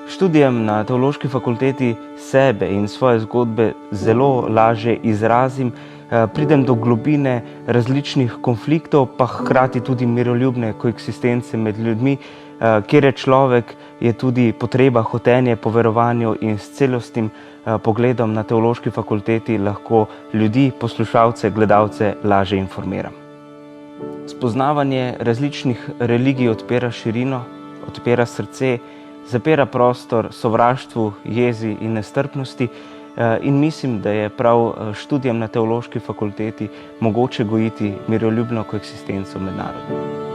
študijem na Teološki fakulteti sebe in svoje zgodbe zelo lažje izrazim, pridem do globine različnih konfliktov, pa hkrati tudi miroljubne koeksistence med ljudmi, kjer je človek, je tudi potreba, hotenje po verovanju in s celostnim pogledom na Teološki fakulteti lahko ljudi, poslušalce, gledalce lažje informiram. Spoznavanje različnih religij odpira širino, odpira srce, zapira prostor sovraštvu, jezi in nestrpnosti in mislim, da je prav študijem na Teološki fakulteti mogoče gojiti miroljubno koeksistenco med narodi.